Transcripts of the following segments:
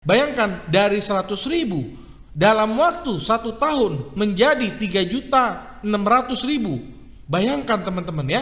Bayangkan dari 100.000 dalam waktu 1 tahun menjadi 3.600.000. Bayangkan teman-teman ya.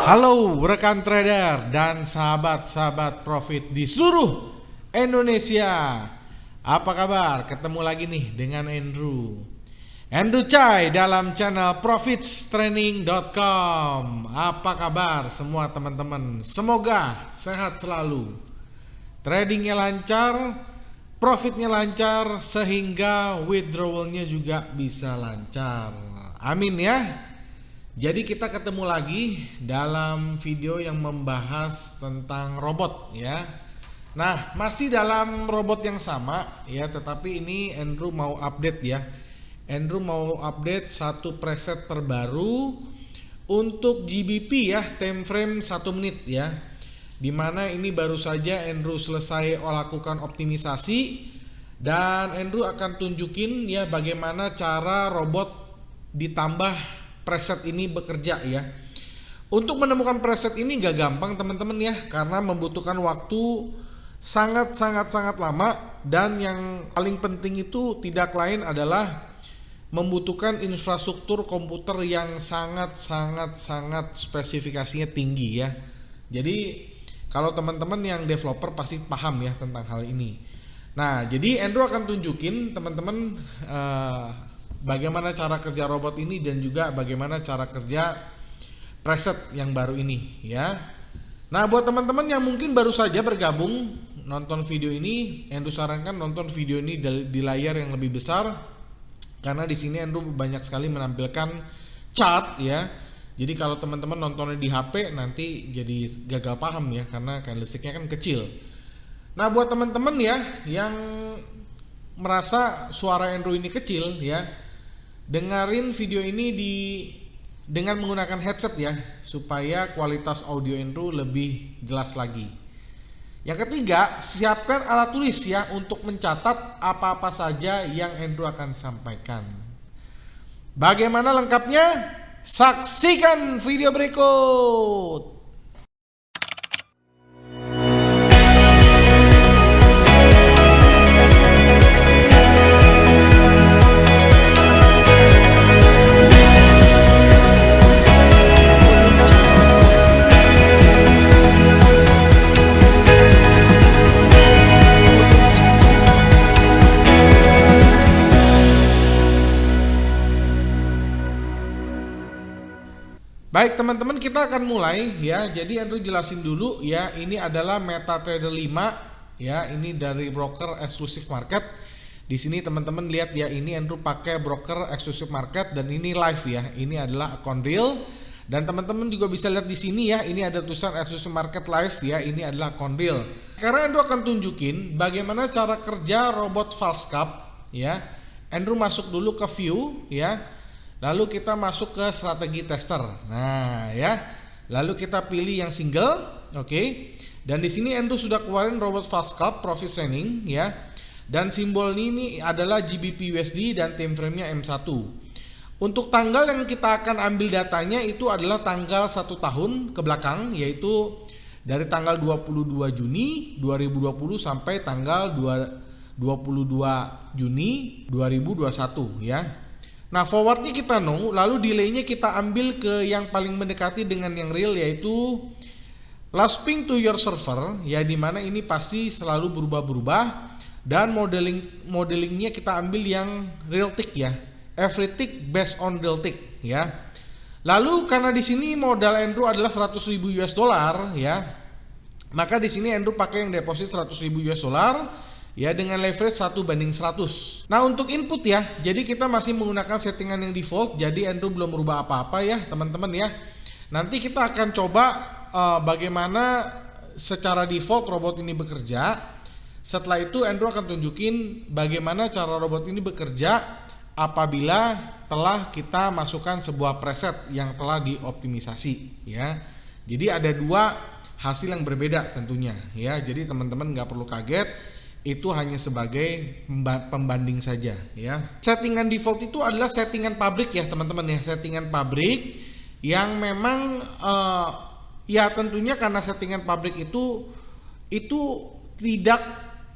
Halo rekan trader dan sahabat-sahabat profit di seluruh Indonesia. Apa kabar? Ketemu lagi nih dengan Andrew Chai dalam channel profitstraining.com. Apa kabar semua teman-teman? Semoga sehat selalu, tradingnya lancar, profitnya lancar, sehingga withdrawalnya juga bisa lancar. Amin ya. Jadi kita ketemu lagi dalam video yang membahas tentang robot ya. Nah, masih dalam robot yang sama ya, tetapi ini Andrew mau update ya. Andrew mau update satu preset terbaru untuk GBP ya, time frame 1 menit ya. Dimana ini baru saja Andrew selesai lakukan optimisasi, dan Andrew akan tunjukin ya bagaimana cara robot ditambah preset ini bekerja ya. Untuk menemukan preset ini gak gampang teman-teman ya, karena membutuhkan waktu sangat lama, dan yang paling penting itu tidak lain adalah membutuhkan infrastruktur komputer yang sangat spesifikasinya tinggi ya. Jadi kalau teman-teman yang developer pasti paham ya tentang hal ini. Nah, jadi Andrew akan tunjukin teman-teman bagaimana cara kerja robot ini dan juga bagaimana cara kerja preset yang baru ini ya. Nah, buat teman-teman yang mungkin baru saja bergabung nonton video ini, Andrew sarankan nonton video ini di layar yang lebih besar, karena di sini Andrew banyak sekali menampilkan chart ya. Jadi kalau teman-teman nontonnya di HP nanti jadi gagal paham ya, karena candlesticknya kan kecil. Nah, buat teman-teman ya yang merasa suara Andrew ini kecil ya, dengerin video ini dengan menggunakan headset ya, supaya kualitas audio Andrew lebih jelas lagi. Yang ketiga, siapkan alat tulis ya untuk mencatat apa-apa saja yang Andrew akan sampaikan. Bagaimana lengkapnya? Saksikan video berikut. Baik teman-teman, kita akan mulai ya. Jadi Andrew jelasin dulu ya, ini adalah MetaTrader 5 ya, ini dari broker Exclusive Market. Di sini teman-teman lihat ya, ini Andrew pakai broker Exclusive Market dan ini live ya. Ini adalah akun real, dan teman-teman juga bisa lihat di sini ya, ini ada tulisan Exclusive Market live ya, ini adalah akun real. Sekarang Andrew akan tunjukin bagaimana cara kerja robot false cap ya. Andrew masuk dulu ke view ya. Lalu kita masuk ke strategi tester. Nah, ya. Lalu kita pilih yang single, oke. Dan di sini Andrew sudah keluarin robot false cap profit training ya. Dan simbol ini adalah GBP USD dan time frame-nya M1. Untuk tanggal yang kita akan ambil datanya itu adalah tanggal 1 tahun ke belakang, yaitu dari tanggal 22 Juni 2020 sampai tanggal 22 Juni 2021 ya. Nah, forwardnya kita lalu delaynya kita ambil ke yang paling mendekati dengan yang real, yaitu last ping to your server ya, dimana ini pasti selalu berubah-berubah, dan modelingnya kita ambil yang real tick ya, every tick based on real tick ya. Lalu karena di sini modal Andrew adalah 100.000 US dollar ya, maka di sini Andrew pakai yang deposit 100.000 US dollar ya, dengan leverage 1:100. Nah, untuk input ya, jadi kita masih menggunakan settingan yang default, jadi Andrew belum merubah apa-apa ya teman-teman ya. Nanti kita akan coba bagaimana secara default robot ini bekerja. Setelah itu Andrew akan tunjukin bagaimana cara robot ini bekerja apabila telah kita masukkan sebuah preset yang telah dioptimisasi ya. Jadi ada dua hasil yang berbeda tentunya ya. Jadi teman-teman nggak perlu kaget, itu hanya sebagai pembanding saja ya. Settingan default itu adalah settingan pabrik ya teman-teman ya, settingan pabrik yang memang ya tentunya karena settingan pabrik itu tidak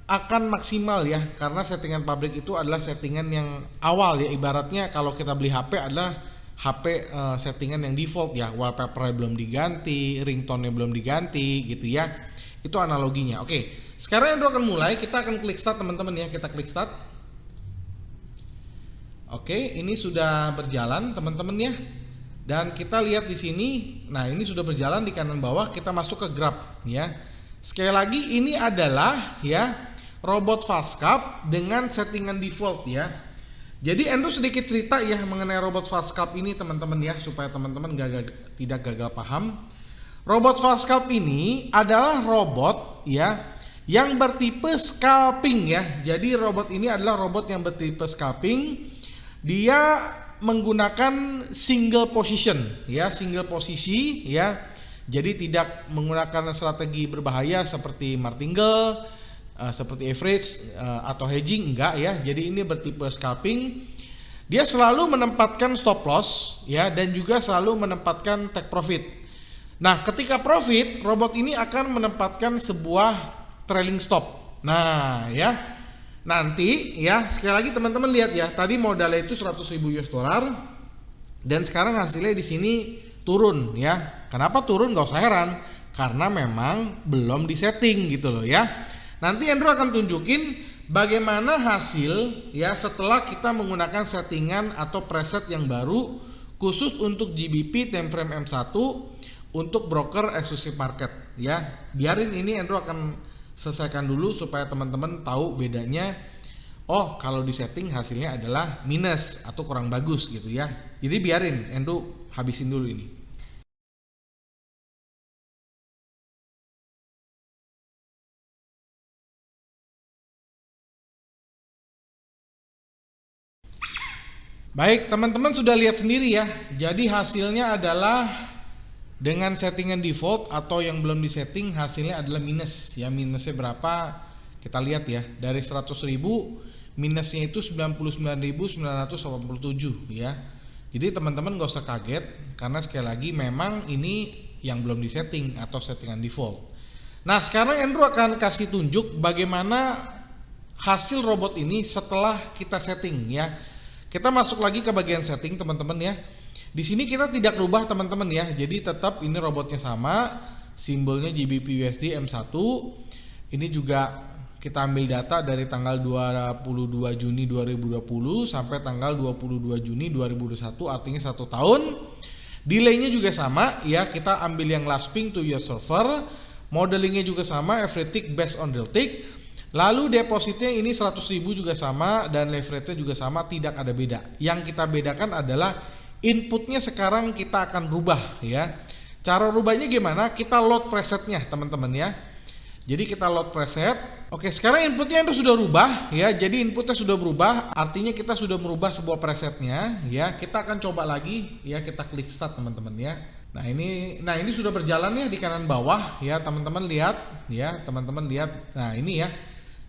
akan maksimal ya, karena settingan pabrik itu adalah settingan yang awal ya, ibaratnya kalau kita beli HP adalah HP settingan yang default ya, wallpaper belum diganti, ringtone-nya belum diganti gitu ya. Itu analoginya. Oke, sekarang Andrew akan mulai, kita akan klik start teman-teman ya, kita klik start. Oke, ini sudah berjalan teman-teman ya. Dan kita lihat di sini, nah ini sudah berjalan di kanan bawah, kita masuk ke grab ya. Sekali lagi ini adalah ya robot FastCap dengan settingan default ya. Jadi Andrew sedikit cerita ya mengenai robot FastCap ini teman-teman ya, supaya teman-teman tidak gagal paham. Robot FastCap ini adalah robot ya yang bertipe scalping ya. Jadi robot ini adalah robot yang bertipe scalping. Dia menggunakan single position ya, single posisi ya. Jadi tidak menggunakan strategi berbahaya seperti martingale, seperti average atau hedging, enggak ya. Jadi ini bertipe scalping. Dia selalu menempatkan stop loss ya, dan juga selalu menempatkan take profit. Nah, ketika profit, robot ini akan menempatkan sebuah trailing stop. Nah, ya. Nanti ya, sekali lagi teman-teman lihat ya, tadi modalnya itu 100.000 US dollar dan sekarang hasilnya di sini turun ya. Kenapa turun? Gak usah heran, karena memang belum disetting gitu loh ya. Nanti Andrew akan tunjukin bagaimana hasil ya setelah kita menggunakan settingan atau preset yang baru khusus untuk GBP time frame M1 untuk broker exclusive market ya. Biarin ini Andrew akan selesaikan dulu supaya teman-teman tahu bedanya. Oh, kalau di setting hasilnya adalah minus atau kurang bagus gitu ya. Jadi biarin Andrew habisin dulu ini. Baik, teman-teman sudah lihat sendiri ya. Jadi hasilnya adalah dengan settingan default atau yang belum disetting hasilnya adalah minus ya. Minusnya berapa? Kita lihat ya. Dari 100.000 minusnya itu 99.987 ya. Jadi teman-teman gak usah kaget, karena sekali lagi memang ini yang belum disetting atau settingan default. Nah, sekarang Andrew akan kasih tunjuk bagaimana hasil robot ini setelah kita setting ya. Kita masuk lagi ke bagian setting teman-teman ya. Di sini kita tidak rubah teman-teman ya. Jadi tetap ini robotnya sama, simbolnya GBP USD M1. Ini juga kita ambil data dari tanggal 22 Juni 2020 sampai tanggal 22 Juni 2021, artinya 1 tahun. Delaynya juga sama ya, kita ambil yang last ping to your server. Modelingnya juga sama, every tick based on real tick. Lalu depositnya ini 100.000 juga sama, dan leverage-nya juga sama, tidak ada beda. Yang kita bedakan adalah inputnya sekarang kita akan rubah ya. Cara rubahnya gimana? Kita load presetnya teman-teman ya. Jadi kita load preset. Oke, sekarang inputnya itu sudah rubah ya. Jadi inputnya sudah berubah, artinya kita sudah merubah sebuah presetnya ya. Kita akan coba lagi ya, kita klik start teman-teman ya. Nah ini sudah berjalan ya di kanan bawah ya, teman-teman lihat ya, teman-teman lihat. Nah ini ya.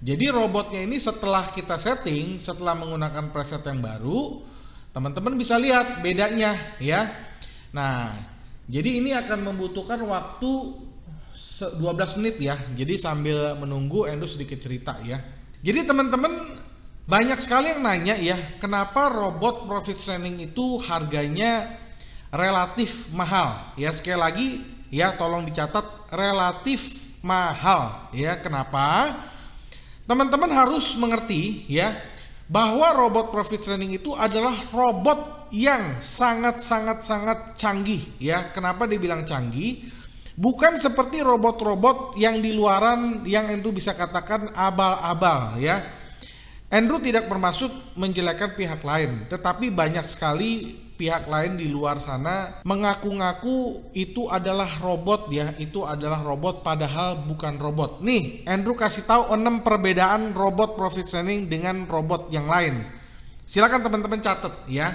Jadi robotnya ini setelah kita setting, setelah menggunakan preset yang baru, teman-teman bisa lihat bedanya ya. Nah, jadi ini akan membutuhkan waktu 12 menit ya. Jadi sambil menunggu Andrew sedikit cerita ya. Jadi teman-teman banyak sekali yang nanya ya, kenapa robot profit training itu harganya relatif mahal ya. Sekali lagi ya, tolong dicatat, relatif mahal ya. Kenapa? Teman-teman harus mengerti ya, bahwa robot profit training itu adalah robot yang sangat canggih ya. Kenapa dibilang canggih? Bukan seperti robot-robot yang di luaran yang Andrew bisa katakan abal-abal ya. Andrew tidak bermaksud menjelekkan pihak lain, tetapi banyak sekali pihak lain di luar sana mengaku-ngaku itu adalah robot ya, itu adalah robot padahal bukan robot. Nih, Andrew kasih tahu 6 perbedaan robot profit training dengan robot yang lain. Silakan teman-teman catat ya.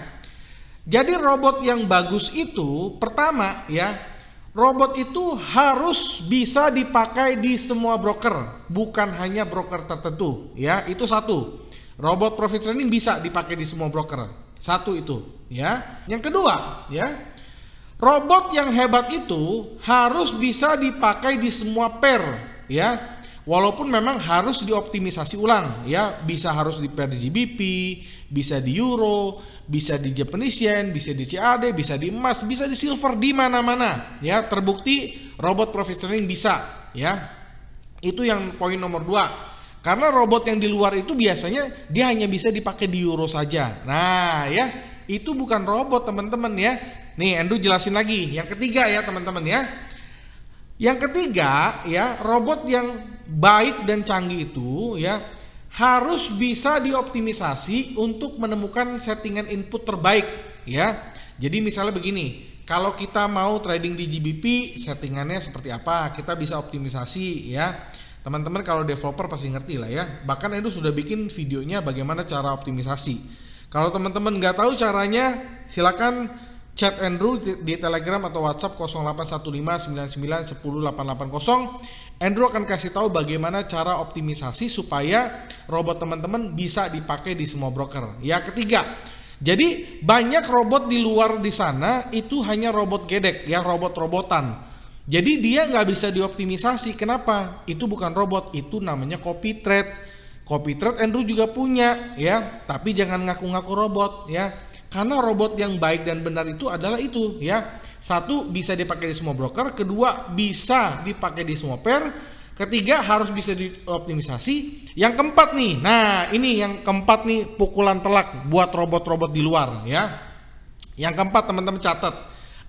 Jadi robot yang bagus itu pertama ya, Robot itu harus bisa dipakai di semua broker, bukan hanya broker tertentu, ya. Itu satu. Robot profit trading bisa dipakai di semua broker. Satu itu, ya. Yang kedua, ya. Robot yang hebat itu harus bisa dipakai di semua pair, ya. Walaupun memang harus dioptimisasi ulang, ya. Bisa harus di pair di GBP, bisa di euro, bisa di Japanese yen, bisa di CAD, bisa di emas, bisa di silver, di mana-mana, ya. Terbukti robot profit trading bisa, ya. Itu yang poin nomor 2. Karena robot yang di luar itu biasanya dia hanya bisa dipakai di euro saja. Nah, ya, itu bukan robot, teman-teman, ya. Nih, Andrew jelasin lagi. Yang ketiga, ya, teman-teman, ya. Yang ketiga, ya, robot yang baik dan canggih itu, ya, harus bisa dioptimisasi untuk menemukan settingan input terbaik, ya. Jadi misalnya begini, kalau kita mau trading di GBP, settingannya seperti apa? Kita bisa optimisasi, ya. Teman-teman kalau developer pasti ngerti lah, ya. Bahkan Andrew sudah bikin videonya bagaimana cara optimisasi. Kalau teman-teman nggak tahu caranya, silakan chat Andrew di Telegram atau WhatsApp 081599108880. Andrew akan kasih tahu bagaimana cara optimisasi supaya robot teman-teman bisa dipakai di semua broker. Ya, ketiga. Jadi banyak robot di luar di sana itu hanya robot gedek, ya, robot-robotan. Jadi dia nggak bisa dioptimisasi. Kenapa? Itu bukan robot, itu namanya copy trade. Copy trade Andrew juga punya, ya. Tapi jangan ngaku-ngaku robot, ya. Karena robot yang baik dan benar itu adalah itu, ya. Satu, bisa dipakai di semua broker. Kedua, bisa dipakai di semua pair. Ketiga, harus bisa dioptimisasi. Yang keempat nih, nah ini yang keempat nih, pukulan telak buat robot-robot di luar, ya. Yang keempat, teman-teman catat.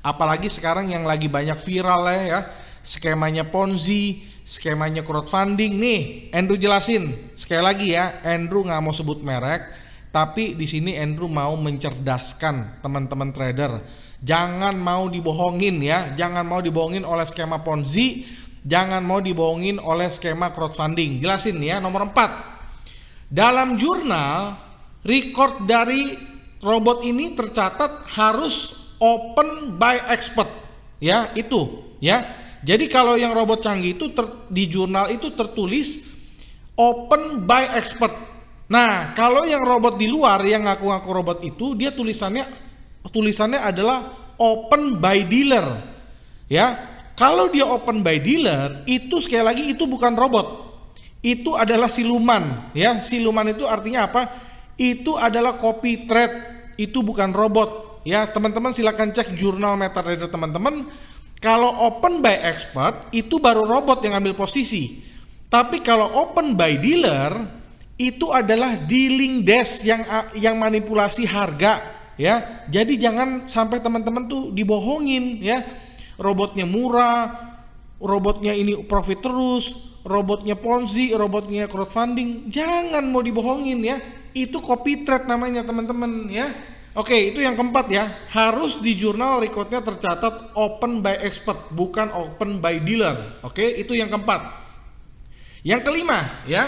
Apalagi sekarang yang lagi banyak viral, ya, skemanya Ponzi, skemanya crowdfunding. Nih, Andrew jelasin sekali lagi, ya. Andrew nggak mau sebut merek, tapi di sini Andrew mau mencerdaskan teman-teman trader. Jangan mau dibohongin, ya. Jangan mau dibohongin oleh skema Ponzi, jangan mau dibohongin oleh skema crowdfunding. Jelasin, ya. Nomor 4. Dalam jurnal record dari robot ini tercatat harus open by expert, ya, itu, ya. Jadi kalau yang robot canggih itu di jurnal itu tertulis open by expert. Nah, kalau yang robot di luar yang ngaku-ngaku robot itu dia tulisannya adalah open by dealer, ya. Kalau dia open by dealer itu sekali lagi itu bukan robot. Itu adalah siluman, ya. Siluman itu artinya apa? Itu adalah copy trade, itu bukan robot. Ya, teman-teman silakan cek jurnal MetaTrader teman-teman. Kalau open by expert itu baru robot yang ambil posisi. Tapi kalau open by dealer itu adalah dealing desk yang manipulasi harga, ya. Jadi jangan sampai teman-teman tuh dibohongin, ya. Robotnya murah, robotnya ini profit terus, robotnya Ponzi, robotnya crowdfunding. Jangan mau dibohongin, ya. Itu copy trade namanya, teman-teman, ya. Oke, itu yang keempat, ya. Harus di jurnal recordnya tercatat open by expert, bukan open by dealer. Oke, itu yang keempat. Yang kelima, ya.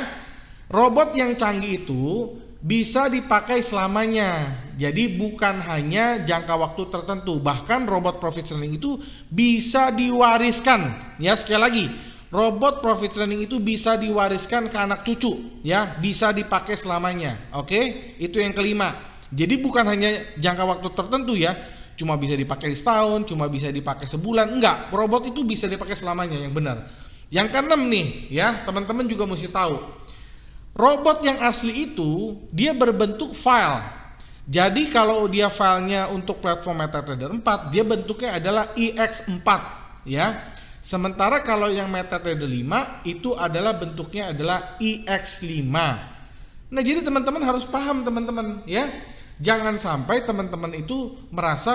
Robot yang canggih itu bisa dipakai selamanya. Jadi bukan hanya jangka waktu tertentu. Bahkan robot profit trading itu bisa diwariskan. Ya, sekali lagi, robot profit trading itu bisa diwariskan ke anak cucu, ya. Bisa dipakai selamanya. Oke, itu yang kelima. Jadi bukan hanya jangka waktu tertentu, ya. Cuma bisa dipakai setahun, cuma bisa dipakai sebulan. Enggak, robot itu bisa dipakai selamanya, yang benar. Yang keenam nih, ya, teman-teman juga mesti tahu. Robot yang asli itu dia berbentuk file. Jadi kalau dia filenya untuk platform MetaTrader 4, dia bentuknya adalah IX4, ya. Sementara kalau yang MetaTrader 5 itu adalah bentuknya adalah IX5. Nah, jadi teman-teman harus paham, teman-teman, ya. Jangan sampai teman-teman itu merasa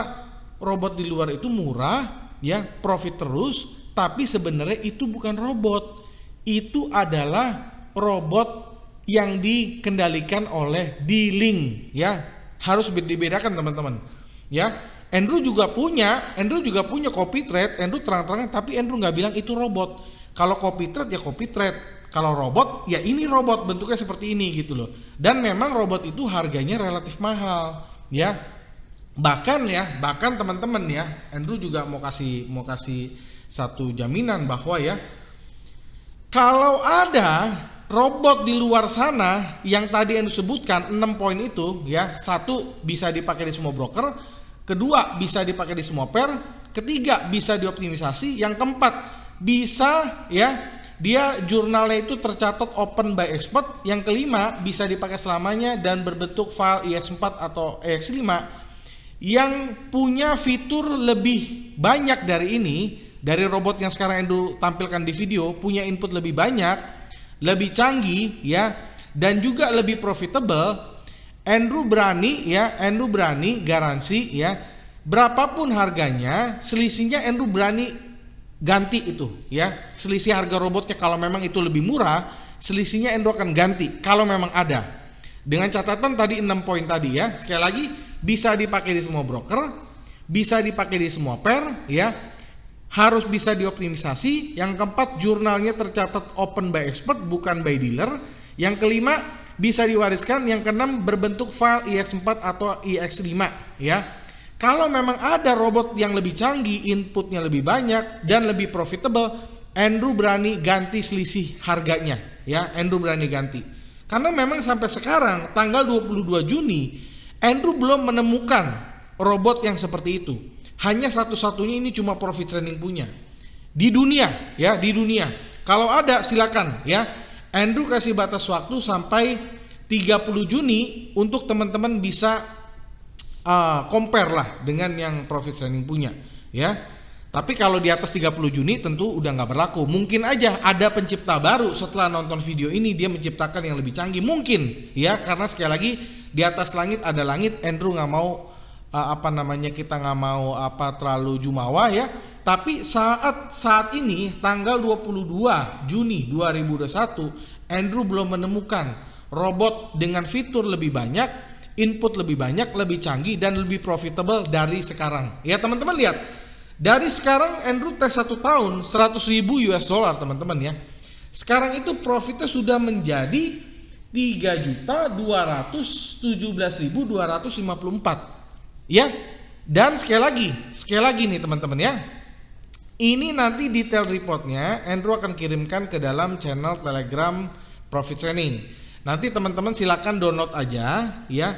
robot di luar itu murah, ya, profit terus, tapi sebenarnya itu bukan robot. Itu adalah robot yang dikendalikan oleh dealing, ya. Harus dibedakan, teman-teman, ya. Andrew juga punya copy trade, Andrew terang-terangan, tapi Andrew nggak bilang itu robot. Kalau copy trade ya copy trade. Kalau robot, ya ini robot bentuknya seperti ini gitu loh. Dan memang robot itu harganya relatif mahal, ya. Bahkan teman-teman, ya, Andrew juga mau kasih satu jaminan bahwa ya, kalau ada robot di luar sana yang tadi yang disebutkan 6 poin itu ya, satu bisa dipakai di semua broker, kedua bisa dipakai di semua pair, ketiga bisa dioptimisasi, yang keempat bisa ya dia jurnalnya itu tercatat open by expert, yang kelima bisa dipakai selamanya dan berbentuk file EX4 atau EX5 yang punya fitur lebih banyak dari ini. Dari robot yang sekarang Andrew tampilkan di video, punya input lebih banyak, lebih canggih ya, dan juga lebih profitable. Andrew berani garansi ya, berapapun harganya, selisihnya Andrew berani ganti itu ya. Selisih harga robotnya kalau memang itu lebih murah, selisihnya Andrew akan ganti kalau memang ada. Dengan catatan tadi 6 poin tadi ya. Sekali lagi, bisa dipakai di semua broker, bisa dipakai di semua pair ya. Harus bisa dioptimisasi. Yang keempat, jurnalnya tercatat open by expert bukan by dealer. Yang kelima, bisa diwariskan. Yang keenam, berbentuk file EX4 atau EX5 ya. Kalau memang ada robot yang lebih canggih, inputnya lebih banyak dan lebih profitable, Andrew berani ganti selisih harganya ya. Andrew berani ganti. Karena memang sampai sekarang tanggal 22 Juni Andrew belum menemukan robot yang seperti itu. Hanya satu-satunya ini cuma Profit Training punya di dunia ya, di dunia. Kalau ada silakan ya. Andrew kasih batas waktu sampai 30 Juni untuk teman-teman bisa compare lah dengan yang Profit Training punya ya. Tapi kalau di atas 30 Juni tentu udah nggak berlaku. Mungkin aja ada pencipta baru setelah nonton video ini, dia menciptakan yang lebih canggih mungkin ya. Karena sekali lagi, di atas langit ada langit. Andrew nggak mau kita nggak mau terlalu jumawa ya. Tapi saat ini tanggal 22 Juni 2021, Andrew belum menemukan robot dengan fitur lebih banyak, input lebih banyak, lebih canggih dan lebih profitable dari sekarang. Ya teman-teman lihat, dari sekarang Andrew tes 1 tahun 100.000 US dollar teman-teman ya. Sekarang itu profitnya sudah menjadi 3.217.254 ya. Dan sekali lagi nih teman-teman ya, ini nanti detail reportnya Andrew akan kirimkan ke dalam channel Telegram Profit Training. Nanti teman-teman silakan download aja ya.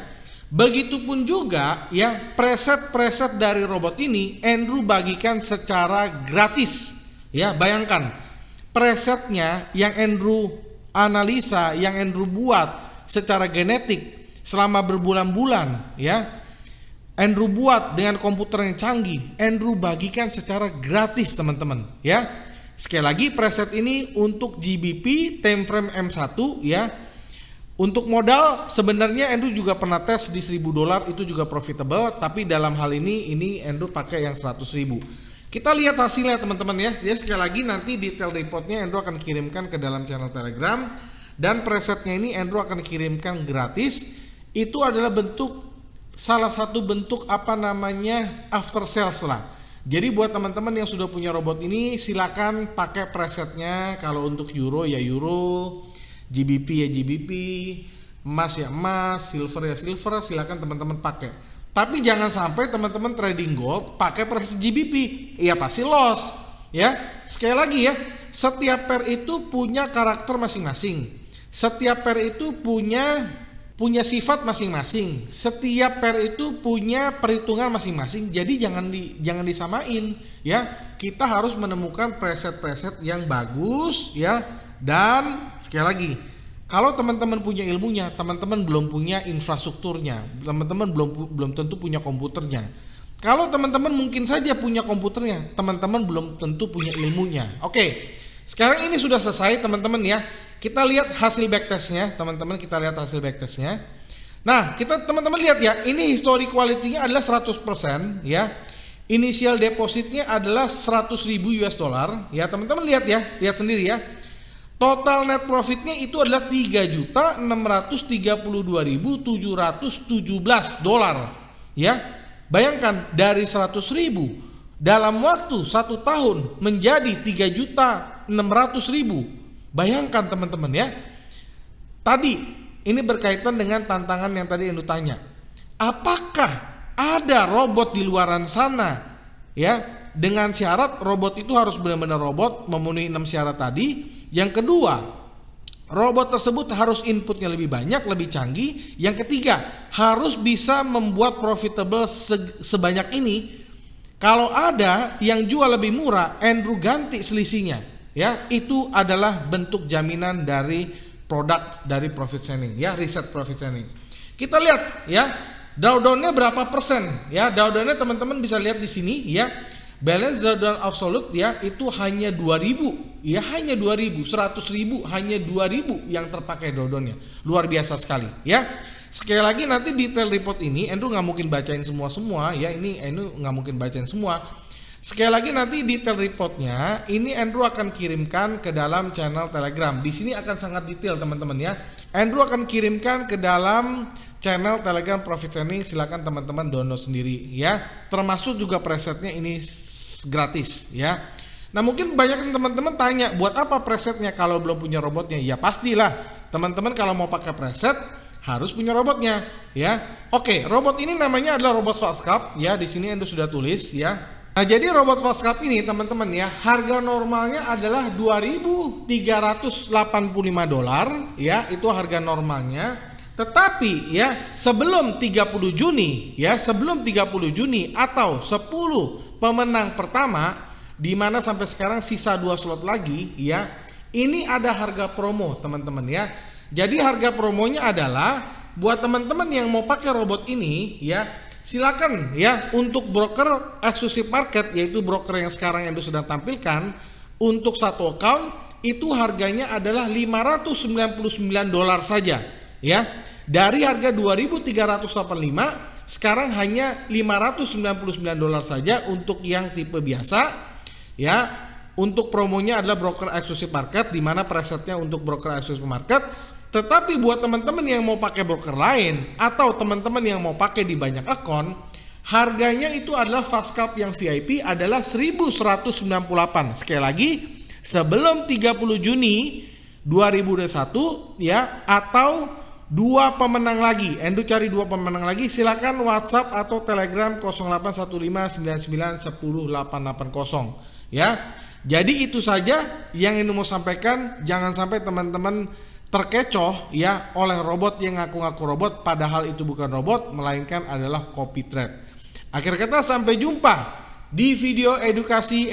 Begitupun juga ya, preset-preset dari robot ini Andrew bagikan secara gratis ya. Bayangkan presetnya yang Andrew analisa, yang Andrew buat secara genetik selama berbulan-bulan ya, Andrew buat dengan komputer yang canggih, Andrew bagikan secara gratis teman-teman ya. Sekali lagi, preset ini untuk GBP time frame M1 ya. Untuk modal sebenarnya Andrew juga pernah tes di $1.000, itu juga profitable, tapi dalam hal ini Andrew pakai yang 100.000. Kita lihat hasilnya teman-teman ya. Jadi sekali lagi nanti detail reportnya Andrew akan kirimkan ke dalam channel Telegram, dan presetnya ini Andrew akan kirimkan gratis. Itu adalah salah satu bentuk after sales lah. Jadi buat teman-teman yang sudah punya robot ini, silakan pakai presetnya. Kalau untuk euro ya euro, GBP ya GBP, emas ya emas, silver ya silver, silakan teman-teman pakai. Tapi jangan sampai teman-teman trading gold pakai preset GBP, ya pasti loss ya. Sekali lagi ya, setiap pair itu punya karakter masing-masing. Setiap pair itu punya sifat masing-masing. Setiap pair itu punya perhitungan masing-masing. Jadi jangan disamain ya. Kita harus menemukan preset-preset yang bagus ya. Dan sekali lagi, kalau teman-teman punya ilmunya, teman-teman belum punya infrastrukturnya, teman-teman belum tentu punya komputernya. Kalau teman-teman mungkin saja punya komputernya, teman-teman belum tentu punya ilmunya. Oke, sekarang ini sudah selesai teman-teman ya. Kita lihat hasil backtestnya, teman-teman. Kita lihat hasil backtestnya. Nah, teman-teman lihat ya, ini history quality-nya adalah 100% ya. Initial depositnya adalah 100.000 US dollar ya. Teman-teman lihat ya, lihat sendiri ya. Total net profitnya itu adalah 3.632.717 dolar ya. Bayangkan dari 100.000 dalam waktu 1 tahun menjadi 3.600.000. Bayangkan teman-teman ya. Tadi ini berkaitan dengan tantangan yang tadi Anda tanya. Apakah ada robot di luaran sana ya, dengan syarat robot itu harus benar-benar robot memenuhi 6 syarat tadi. Yang kedua, robot tersebut harus inputnya lebih banyak, lebih canggih. Yang ketiga, harus bisa membuat profitable sebanyak ini. Kalau ada yang jual lebih murah, Andrew ganti selisihnya. Ya, itu adalah bentuk jaminan dari produk dari profit sharing, ya, riset profit sharing. Kita lihat ya, drawdown-nya berapa persen? Ya, drawdown-nya teman-teman bisa lihat di sini ya. Balance drawdown absolute ya itu hanya 2000, ya hanya 2000, 100.000 hanya 2000 yang terpakai drawdown-nya. Luar biasa sekali, ya. Sekali lagi nanti detail report ini Andrew nggak mungkin bacain semua ya, ini Andrew nggak mungkin bacain semua. Sekali lagi nanti detail reportnya ini Andrew akan kirimkan ke dalam channel Telegram. Di sini akan sangat detail teman-teman ya. Andrew akan kirimkan ke dalam channel Telegram Profit Sharing, silakan teman-teman download sendiri ya. Termasuk juga presetnya ini gratis ya. Nah mungkin banyak teman-teman tanya, buat apa presetnya kalau belum punya robotnya? Ya pastilah teman-teman kalau mau pakai preset harus punya robotnya ya. Oke, robot ini namanya adalah robot Fastcap ya. Di sini Andrew sudah tulis ya. Nah, jadi robot Fastcap ini teman-teman ya, harga normalnya adalah $2.385 ya, itu harga normalnya. Tetapi ya, sebelum 30 Juni ya, sebelum 30 Juni atau 10 pemenang pertama di mana sampai sekarang sisa 2 slot lagi ya, ini ada harga promo teman-teman ya. Jadi harga promonya adalah buat teman-teman yang mau pakai robot ini ya, silakan ya untuk broker eksklusif market, yaitu broker yang sekarang yang sedang tampilkan, untuk satu account itu harganya adalah $599 saja ya. Dari harga 2.385 sekarang hanya $599 saja untuk yang tipe biasa ya. Untuk promonya adalah broker eksklusif market, di mana presetnya untuk broker eksklusif market. Tetapi buat teman-teman yang mau pakai broker lain atau teman-teman yang mau pakai di banyak akun, harganya itu adalah Fastcap yang VIP adalah 1.198. Sekali lagi, sebelum 30 Juni 2021 ya, atau 2 pemenang lagi. Andrew cari 2 pemenang lagi, silakan WhatsApp atau Telegram 081599108880 ya. Jadi itu saja yang Andrew mau sampaikan. Jangan sampai teman-teman terkecoh ya oleh robot yang ngaku-ngaku robot, padahal itu bukan robot melainkan adalah copy trade. Akhir kata, sampai jumpa di video edukasi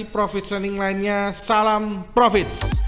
profit sharing lainnya. Salam profits.